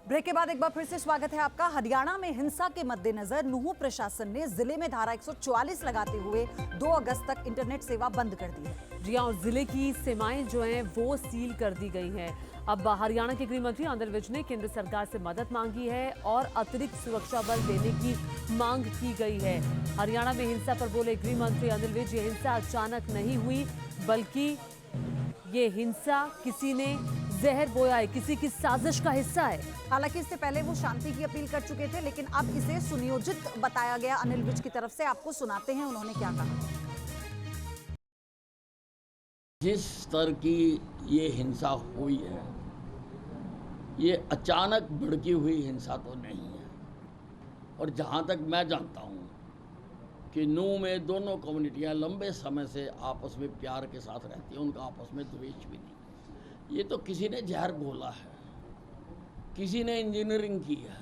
Break के बाद एक बार फिर से स्वागत है आपका। हरियाणा में हिंसा के मद्देनजर नूंह प्रशासन ने जिले में धारा 144 लगाते हुए 2 अगस्त तक इंटरनेट सेवा बंद कर दी है। जी हां, और जिले की सीमाएं जो हैं वो सील कर दी गई हैं। अब हरियाणा के गृह मंत्री अनिल विज ने केंद्र सरकार से मदद मांगी है और अतिरिक्त सुरक्षा बल देने की मांग की गई है। हरियाणा में हिंसा पर बोले गृह मंत्री अनिल विज, ये हिंसा अचानक नहीं हुई बल्कि ये हिंसा किसी ने जहर बोया है, किसी की साजिश का हिस्सा है। हालांकि इससे पहले वो शांति की अपील कर चुके थे, लेकिन अब इसे सुनियोजित बताया गया अनिल विज की तरफ से। आपको सुनाते हैं उन्होंने क्या कहा। जिस स्तर की ये हिंसा हुई है, ये अचानक भड़की हुई हिंसा तो नहीं है। और जहाँ तक मैं जानता हूँ कि नूंह में दोनों कम्युनिटियाँ लंबे समय से आपस में प्यार के साथ रहती हैं, उनका आपस में द्वेष भी नहीं। ये तो किसी ने जहर घोला है, किसी ने इंजीनियरिंग की है,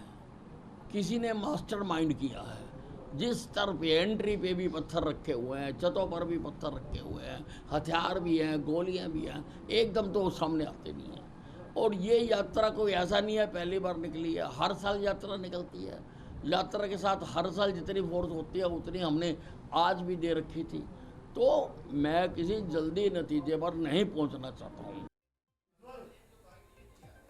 किसी ने मास्टरमाइंड किया है। जिस स्तर पे एंट्री पे भी पत्थर रखे हुए हैं, छतों पर भी पत्थर रखे हुए हैं, हथियार भी हैं, गोलियां भी हैं, एकदम तो वो सामने आते नहीं हैं। और ये यात्रा कोई ऐसा नहीं है पहली बार निकली है, हर साल यात्रा निकलती है। यात्रा के साथ हर साल जितनी फोर्स होती है उतनी हमने आज भी दे रखी थी। तो मैं किसी जल्दी नतीजे पर नहीं पहुंचना चाहता हूँ।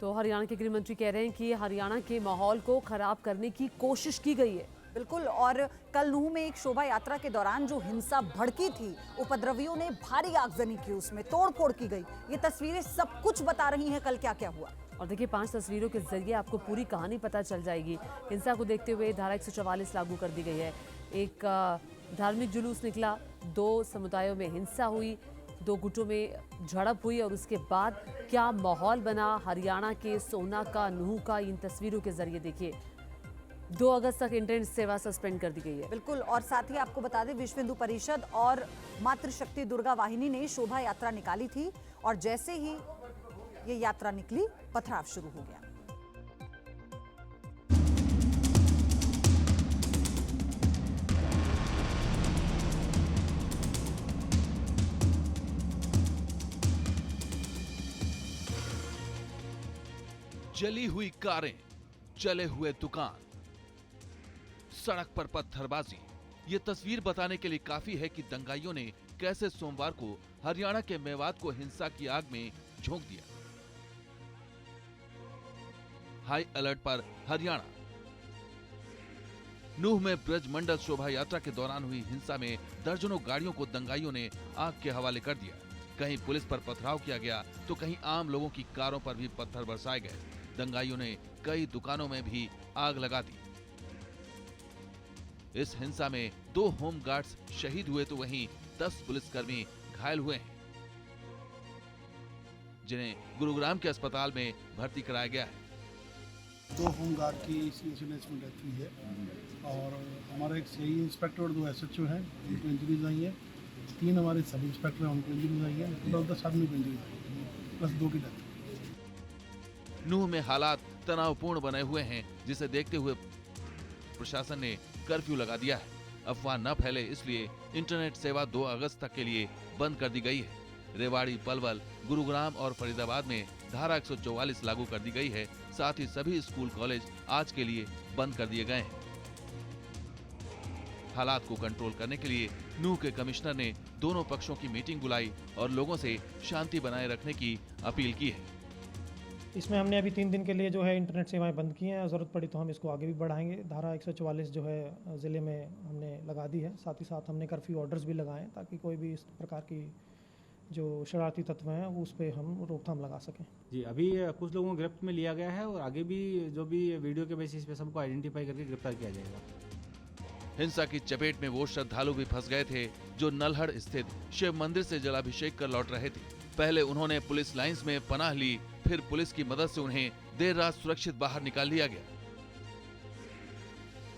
तो हरियाणा के गृह मंत्री कह रहे हैं कि हरियाणा के माहौल को खराब करने की कोशिश की गई है। बिल्कुल। और कल नूंह में एक शोभा यात्रा के दौरान जो हिंसा भड़की थी, उपद्रवियों ने भारी आगजनी की, उसमें तोड़फोड़ की गई। ये तस्वीरें सब कुछ बता रही हैं कल क्या क्या हुआ। और देखिए, 5 तस्वीरों के जरिए आपको पूरी कहानी पता चल जाएगी। हिंसा को देखते हुए धारा 144 लागू कर दी गई है। एक धार्मिक जुलूस निकला, 2 समुदायों में हिंसा हुई, 2 गुटों में झड़प हुई और उसके बाद क्या माहौल बना हरियाणा के सोना का, नूंह का। इन तस्वीरों के जरिए देखिए, 2 अगस्त तक इंटरनेट सेवा सस्पेंड कर दी गई है। बिल्कुल। और साथ ही आपको बता दें, विश्व हिंदू परिषद और मातृशक्ति दुर्गा वाहिनी ने शोभा यात्रा निकाली थी और जैसे ही ये यात्रा निकली, पथराव शुरू हो गया। जली हुई कारें, जले हुए दुकान, सड़क पर पत्थरबाजी। ये तस्वीर बताने के लिए काफी है कि दंगाइयों ने कैसे सोमवार को हरियाणा के मेवात को हिंसा की आग में झोंक दिया। हाई अलर्ट पर हरियाणा। नूंह में ब्रज मंडल शोभा यात्रा के दौरान हुई हिंसा में दर्जनों गाड़ियों को दंगाइयों ने आग के हवाले कर दिया। कहीं पुलिस पर पथराव किया गया तो कहीं आम लोगों की कारों पर भी पत्थर बरसाए गए। दंगाइयों ने कई दुकानों में भी आग लगा दी। इस हिंसा में 2 होम गार्ड्स शहीद हुए तो वहीं 10 पुलिसकर्मी घायल हुए हैं, जिन्हें गुरुग्राम के अस्पताल में भर्ती कराया गया है। 2 होम गार्ड की सीरियस में डेथ हुई है और हमारे एक सीआई इंस्पेक्टर और 2 एसएचओ हैं, उनको इंजरीज आई है। 3 हमारे सब इंस्पेक्टर हैं, उनको इंजरीज आई है। टोटल 10 आदमी को इंजरीज आई है, प्लस 2 की डेथ। नूंह में हालात तनावपूर्ण बने हुए हैं, जिसे देखते हुए प्रशासन ने कर्फ्यू लगा दिया है। अफवाह न फैले इसलिए इंटरनेट सेवा 2 अगस्त तक के लिए बंद कर दी गई है। रेवाड़ी, पलवल, गुरुग्राम और फरीदाबाद में धारा 144 लागू कर दी गई है। साथ ही सभी स्कूल कॉलेज आज के लिए बंद कर दिए गए हैं। हालात को कंट्रोल करने के लिए नूंह के कमिश्नर ने दोनों पक्षों की मीटिंग बुलाई और लोगों से शांति बनाए रखने की अपील की है। इसमें हमने अभी 3 दिन के लिए जो है इंटरनेट सेवाएं बंद की हैं। ज़रूरत पड़ी तो हम इसको आगे भी बढ़ाएंगे। धारा 144 जो है ज़िले में हमने लगा दी है। साथ ही साथ हमने कर्फ्यू ऑर्डर्स भी लगाए ताकि कोई भी इस प्रकार की जो शरारती तत्व हैं उस पर हम रोकथाम लगा सकें। जी, अभी कुछ लोगों को गिरफ्त में लिया गया है और आगे भी जो भी वीडियो के बेसिस पे सबको आइडेंटिफाई करके गिरफ्तार किया जाएगा। हिंसा की चपेट में वो श्रद्धालु भी फंस गए थे जो नल्हड़ स्थित शिव मंदिर से जलाभिषेक कर लौट रहे थे। पहले उन्होंने पुलिस लाइंस में पनाह ली, फिर पुलिस की मदद से उन्हें देर रात सुरक्षित बाहर निकाल लिया गया।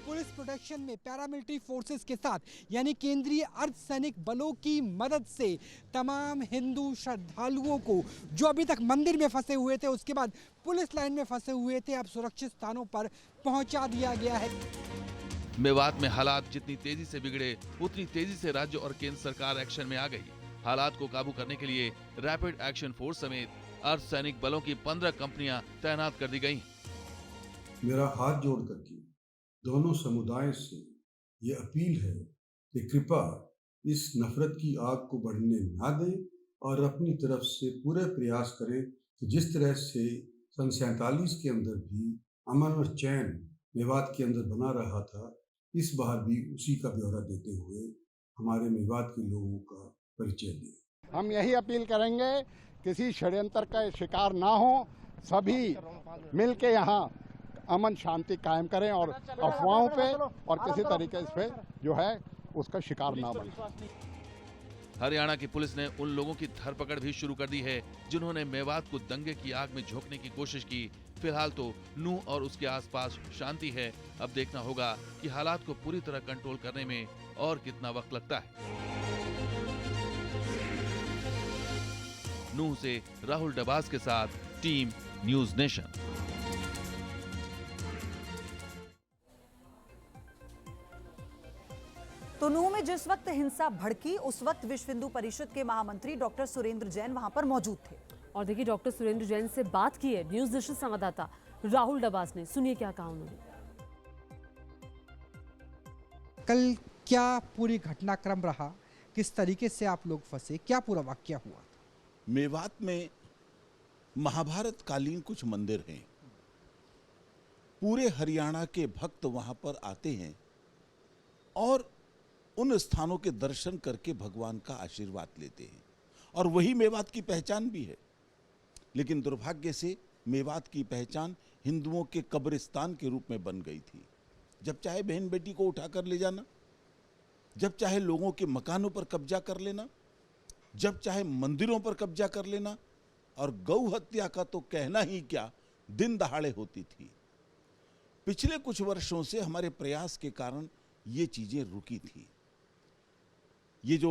पुलिस प्रोटेक्शन में पैरामिलिट्री फोर्सेस के साथ यानी केंद्रीय अर्धसैनिक बलों की मदद से तमाम हिंदू श्रद्धालुओं को जो अभी तक मंदिर में फंसे हुए थे, उसके बाद पुलिस लाइन में फंसे हुए थे, अब सुरक्षित स्थानों पर पहुंचा दिया गया है। मेवात में हालात जितनी तेजी से बिगड़े उतनी तेजी से राज्य और केंद्र सरकार एक्शन में आ गई। हालात को काबू करने के लिए रैपिड एक्शन फोर्स समेत अर्धसैनिक बलों की 15 कंपनियां तैनात कर दी गई। मेरा हाथ जोड़ करके दोनों समुदाय से ये अपील है कि कृपया इस नफरत की आग को बढ़ने ना दें और अपनी तरफ से पूरे प्रयास करें कि जिस तरह से सन 47 के अंदर भी अमन और चैन मेवात के अंदर बना रहा था, इस बार भी उसी का ब्यौरा देते हुए हमारे मेवात के लोगों का परिचय दें। हम यही अपील करेंगे, किसी षड्यंत्र का शिकार ना हो, सभी मिलके यहाँ अमन शांति कायम करें और अफवाहों पे और किसी तरीके से जो है उसका शिकार ना बने। हरियाणा की पुलिस ने उन लोगों की धरपकड़ भी शुरू कर दी है जिन्होंने मेवात को दंगे की आग में झोंकने की कोशिश की। फिलहाल तो नूह और उसके आसपास शांति है। अब देखना होगा कि हालात को पूरी तरह कंट्रोल करने में और कितना वक्त लगता है। नूह से राहुल डबास के साथ टीम न्यूज नेशन। तो नूह में जिस वक्त हिंसा भड़की उस वक्त विश्व हिंदू परिषद के महामंत्री डॉक्टर सुरेंद्र जैन वहां पर मौजूद थे। और देखिए डॉक्टर सुरेंद्र जैन से बात की है न्यूज नेशन संवाददाता राहुल डबास ने। सुनिए क्या कहा उन्होंने। कल क्या पूरी घटनाक्रम रहा, किस तरीके से आप लोग फंसे, क्या पूरा वाकया हुआ? मेवात में महाभारत कालीन कुछ मंदिर हैं। पूरे हरियाणा के भक्त वहां पर आते हैं और उन स्थानों के दर्शन करके भगवान का आशीर्वाद लेते हैं और वही मेवात की पहचान भी है। लेकिन दुर्भाग्य से मेवात की पहचान हिंदुओं के कब्रिस्तान के रूप में बन गई थी। जब चाहे बहन बेटी को उठाकर ले जाना, जब चाहे लोगों के मकानों पर कब्जा कर लेना, जब चाहे मंदिरों पर कब्जा कर लेना, और गौ हत्या का तो कहना ही क्या, दिन दहाड़े होती थी। पिछले कुछ वर्षों से हमारे प्रयास के कारण ये चीजें रुकी थी। ये जो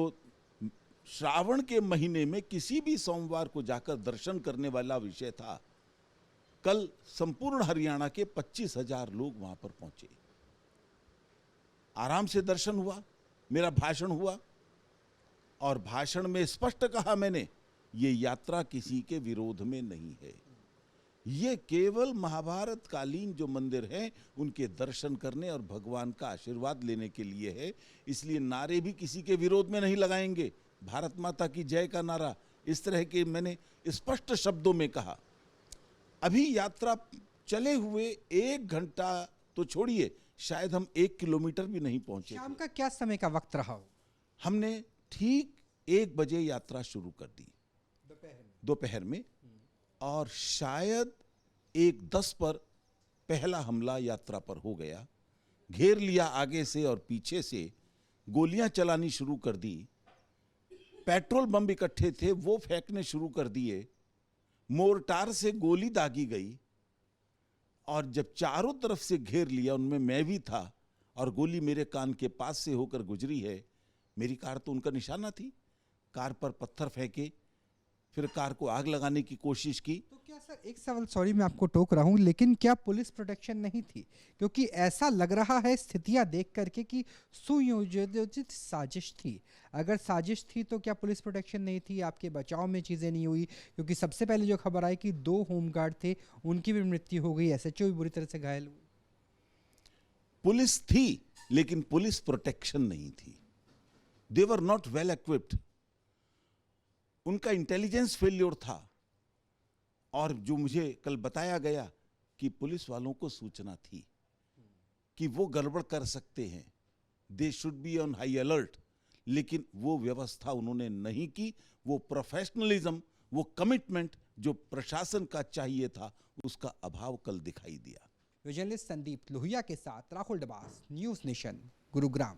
श्रावण के महीने में किसी भी सोमवार को जाकर दर्शन करने वाला विषय था, कल संपूर्ण हरियाणा के 25,000 लोग वहां पर पहुंचे। आराम से दर्शन हुआ, मेरा भाषण हुआ और भाषण में स्पष्ट कहा मैंने, ये यात्रा किसी के विरोध में नहीं है। ये केवल महाभारत कालीन जो मंदिर हैं उनके दर्शन करने और भगवान का आशीर्वाद लेने के लिए है। इसलिए नारे भी किसी के विरोध में नहीं लगाएंगे। भारत माता की जय का नारा इस तरह के मैंने स्पष्ट शब्दों में कहा। अभी यात्रा चले हुए 1 घंटा तो छोड़िए, शायद हम 1 किलोमीटर भी नहीं पहुंचे। शाम का क्या समय का वक्त रहा हो? हमने ठीक 1 बजे यात्रा शुरू कर दी दोपहर में और शायद 1:10 पर पहला हमला यात्रा पर हो गया। घेर लिया आगे से और पीछे से, गोलियां चलानी शुरू कर दी। पेट्रोल बम इकट्ठे थे वो फेंकने शुरू कर दिए। मोर्टार से गोली दागी गई और जब चारों तरफ से घेर लिया, उनमें मैं भी था और गोली मेरे कान के पास से होकर गुजरी है। मेरी कार तो उनका निशाना थी। कार पर पत्थर फेंके, फिर कार को आग लगाने की कोशिश की। तो क्या सर, एक सवाल, सॉरी मैं आपको टोक रहा हूं, लेकिन क्या पुलिस प्रोटेक्शन नहीं थी? क्योंकि ऐसा लग रहा है स्थितियां देख करके कि सुयोजित साजिश थी। अगर साजिश थी तो क्या पुलिस प्रोटेक्शन नहीं थी? आपके बचाव में चीजें नहीं हुई? क्योंकि सबसे पहले जो खबर आई कि 2 होमगार्ड थे, उनकी भी मृत्यु हो गई, SHO भी बुरी तरह से घायल हुए। पुलिस थी लेकिन पुलिस प्रोटेक्शन नहीं थी। दे वर नॉट वेल इक्विप्ड। उनका इंटेलिजेंस फेल्योर था। और जो मुझे कल बताया गया कि पुलिस वालों को सूचना थी कि वो गड़बड़ कर सकते हैं, they should be on high alert, लेकिन वो व्यवस्था उन्होंने नहीं की। वो प्रोफेशनलिज्म, वो कमिटमेंट जो प्रशासन का चाहिए था, उसका अभाव कल दिखाई दिया। जर्नलिस्ट संदीप लोहिया के साथ राहुल डबास, न्यूज नेशन, गुरुग्राम।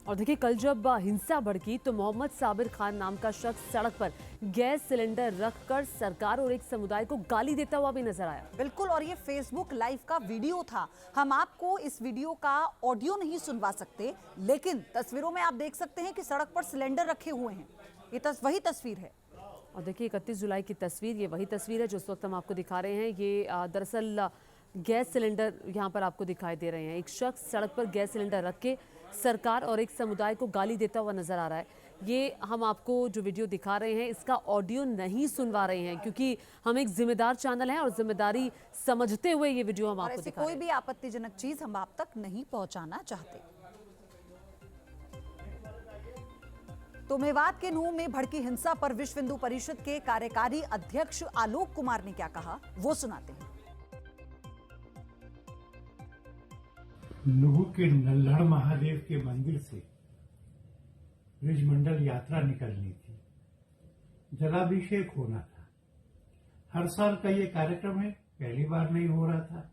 और देखिए कल जब हिंसा भड़की तो मोहम्मद साबिर खान नाम का शख्स सड़क पर गैस सिलेंडर रखकर सरकार और एक समुदाय को गाली देता हुआ भी नजर आया। बिल्कुल, और ये फेसबुक लाइव का वीडियो था। हम आपको इस वीडियो का ऑडियो नहीं सुनवा सकते, लेकिन तस्वीरों में आप देख सकते हैं कि सड़क पर सिलेंडर रखे हुए हैं। ये वही तस्वीर है। और देखिए 31 जुलाई की तस्वीर, ये वही तस्वीर है जो इस वक्त हम आपको दिखा रहे हैं। ये दरअसल गैस सिलेंडर यहाँ पर आपको दिखाई दे रहे हैं। एक शख्स सड़क पर गैस सिलेंडर रख के सरकार और एक समुदाय को गाली देता हुआ नजर आ रहा है। ये हम आपको जो वीडियो दिखा रहे हैं इसका ऑडियो नहीं सुनवा रहे हैं, क्योंकि हम एक जिम्मेदार चैनल हैं और जिम्मेदारी समझते हुए ये वीडियो हम और आपको ऐसी दिखा रहे कोई हैं। भी आपत्तिजनक चीज हम आप तक नहीं पहुंचाना चाहते। तो मेवात के नूह में भड़की हिंसा पर विश्व हिंदू परिषद के कार्यकारी अध्यक्ष आलोक कुमार ने क्या कहा, वो सुनाते हैं। नूह के नल्हड़ महादेव के मंदिर से ब्रिजमंडल यात्रा निकलनी थी, जलाभिषेक होना था। हर साल का ये कार्यक्रम है, पहली बार नहीं हो रहा था।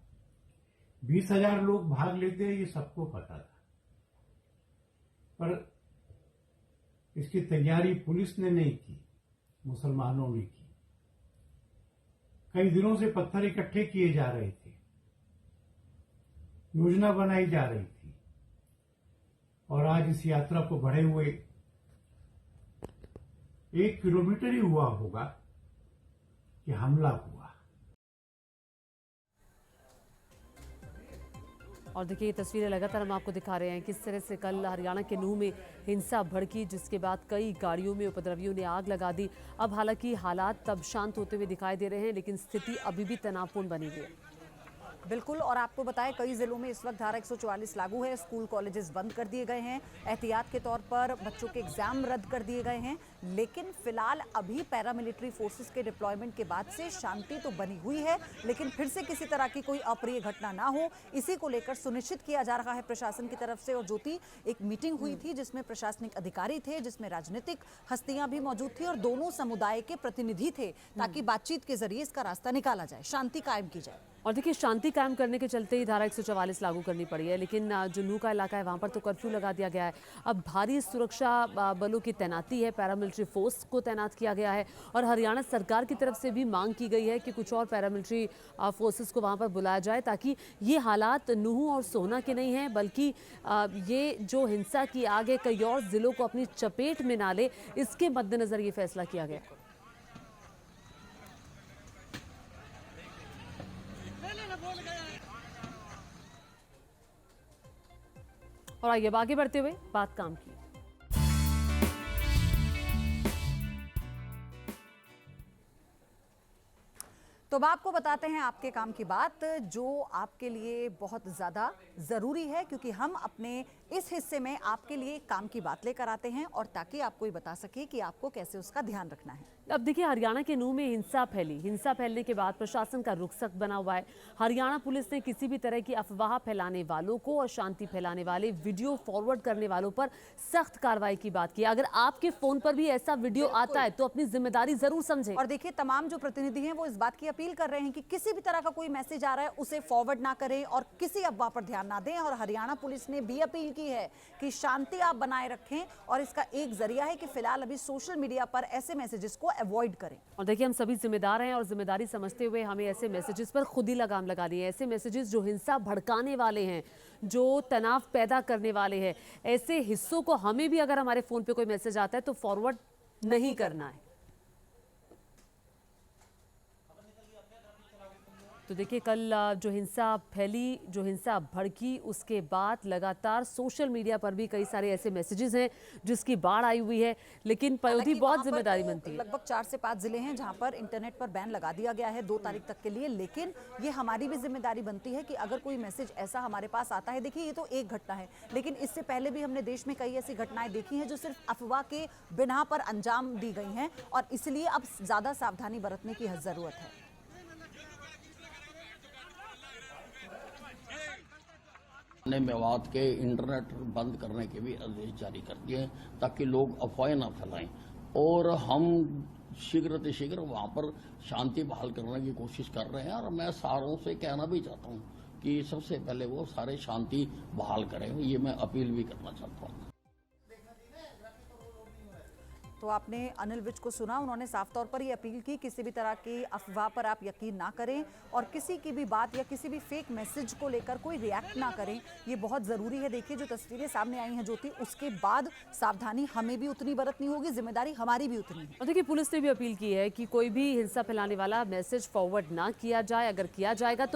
20,000 लोग भाग लेते हैं, ये सबको पता था, पर इसकी तैयारी पुलिस ने नहीं की, मुसलमानों ने की। कई दिनों से पत्थर इकट्ठे किए जा रहे थे, योजना बनाई जा रही थी, और आज इस यात्रा को बढ़े हुए 1 किलोमीटर ही हुआ होगा कि हमला हुआ। और देखिए ये तस्वीरें लगातार हम आपको दिखा रहे हैं किस तरह से कल हरियाणा के नूह में हिंसा भड़की, जिसके बाद कई गाड़ियों में उपद्रवियों ने आग लगा दी। अब हालांकि हालात तब शांत होते हुए दिखाई दे रहे हैं, लेकिन स्थिति अभी भी तनावपूर्ण बनी हुई है। बिल्कुल, और आपको बताएं कई जिलों में इस वक्त धारा 144 लागू है। स्कूल कॉलेजेस बंद कर दिए गए हैं, एहतियात के तौर पर बच्चों के एग्जाम रद्द कर दिए गए हैं। लेकिन फिलहाल अभी पैरामिलिट्री फोर्सेस के डिप्लॉयमेंट के बाद से शांति तो बनी हुई है, लेकिन फिर से किसी तरह की कोई अप्रिय घटना ना हो, इसी को लेकर सुनिश्चित किया जा रहा है प्रशासन की तरफ से। और ज्योति, एक मीटिंग हुई थी जिसमें प्रशासनिक अधिकारी थे, जिसमें राजनीतिक हस्तियां भी मौजूद थी और दोनों समुदाय के प्रतिनिधि थे, ताकि बातचीत के जरिए इसका रास्ता निकाला जाए, शांति कायम की जाए। और देखिए शांति कायम करने के चलते ही धारा 144 लागू करनी पड़ी है, लेकिन जो नूह का इलाका है वहां पर तो कर्फ्यू लगा दिया गया है। अब भारी सुरक्षा बलों की तैनाती है, पैरामिलिट्री फोर्स को तैनात किया गया है, और हरियाणा सरकार की तरफ से भी मांग की गई है कि कुछ और पैरामिलिट्री फोर्सेस को वहां पर बुलाया जाए, ताकि ये हालात नूह और सोहना के नहीं हैं, बल्कि ये जो हिंसा की आग है कई और जिलों को अपनी चपेट में ना ले, इसके मद्देनजर ये फैसला किया गया। और आइए अब आगे बढ़ते हुए बात काम की। तो अब आपको बताते हैं आपके काम की बात, जो आपके लिए बहुत ज़्यादा ज़रूरी है, क्योंकि हम अपने इस हिस्से में आपके लिए काम की बात लेकर आते हैं, और ताकि आपको ये बता सके कि आपको कैसे उसका ध्यान रखना है। अब देखिए हरियाणा के नूह में हिंसा फैली, हिंसा फैलने के बाद प्रशासन का रुख सख्त बना हुआ है। हरियाणा पुलिस ने किसी भी तरह की अफवाह फैलाने वालों को और शांति फैलाने वाले वीडियो फॉरवर्ड करने वालों पर सख्त कार्रवाई की बात की। अगर आपके फोन पर भी ऐसा वीडियो आता है तो अपनी जिम्मेदारी जरूर समझें। और देखिए तमाम जो प्रतिनिधि हैं वो इस बात की अपील कर रहे हैं कि किसी भी तरह का कोई मैसेज आ रहा है उसे फॉरवर्ड ना करें और किसी अफवाह पर ध्यान ना दें। और हरियाणा पुलिस ने भी अपील की है कि शांति आप बनाए रखें, और इसका एक जरिया है कि फिलहाल अभी सोशल मीडिया पर ऐसे मैसेजेस को अवॉइड करें। और देखिए हम सभी जिम्मेदार हैं, और जिम्मेदारी समझते हुए हमें ऐसे मैसेजेस पर खुद ही लगाम लगानी है। ऐसे मैसेजेस जो हिंसा भड़काने वाले हैं, जो तनाव पैदा करने वाले हैं, ऐसे हिस्सों को हमें भी अगर हमारे फोन पे कोई मैसेज आता है तो फॉरवर्ड नहीं करना है। तो देखिए कल जो हिंसा फैली, जो हिंसा भड़की, उसके बाद लगातार सोशल मीडिया पर भी कई सारे ऐसे मैसेजेस हैं जिसकी बाढ़ आई हुई है, लेकिन पयोधी बहुत जिम्मेदारी बनती है। लगभग 4 से 5 जिले हैं जहां पर इंटरनेट पर बैन लगा दिया गया है 2 तारीख तक के लिए, लेकिन ये हमारी भी जिम्मेदारी बनती है कि अगर कोई मैसेज ऐसा हमारे पास आता है, देखिए ये तो एक घटना है, लेकिन इससे पहले भी हमने देश में कई ऐसी घटनाएं देखी हैं जो सिर्फ अफवाह के बिना पर अंजाम दी गई हैं, और इसलिए अब ज्यादा सावधानी बरतने की जरूरत है। ने मेवात के इंटरनेट बंद करने के भी आदेश जारी कर दिए हैं ताकि लोग अफवाहें ना फैलाएं, और हम शीघ्र वहाँ पर शांति बहाल करने की कोशिश कर रहे हैं। और मैं सारों से कहना भी चाहता हूँ कि सबसे पहले वो सारे शांति बहाल करें, ये मैं अपील भी करना चाहता हूँ। तो आपने अनिल विज को सुना, उन्होंने साफ तौर पर ये अपील की किसी भी तरह की अफवाह पर आप यकीन ना करें, और किसी की भी बात या किसी भी फेक मैसेज को लेकर कोई रिएक्ट ना करें, ये बहुत ज़रूरी है। देखिए जो तस्वीरें सामने आई हैं ज्योति, उसके बाद सावधानी हमें भी उतनी बरतनी होगी, जिम्मेदारी हमारी भी उतनी है। और देखिए पुलिस ने भी अपील की है कि कोई भी हिंसा फैलाने वाला मैसेज फॉरवर्ड ना किया जाए, अगर किया जाएगा तो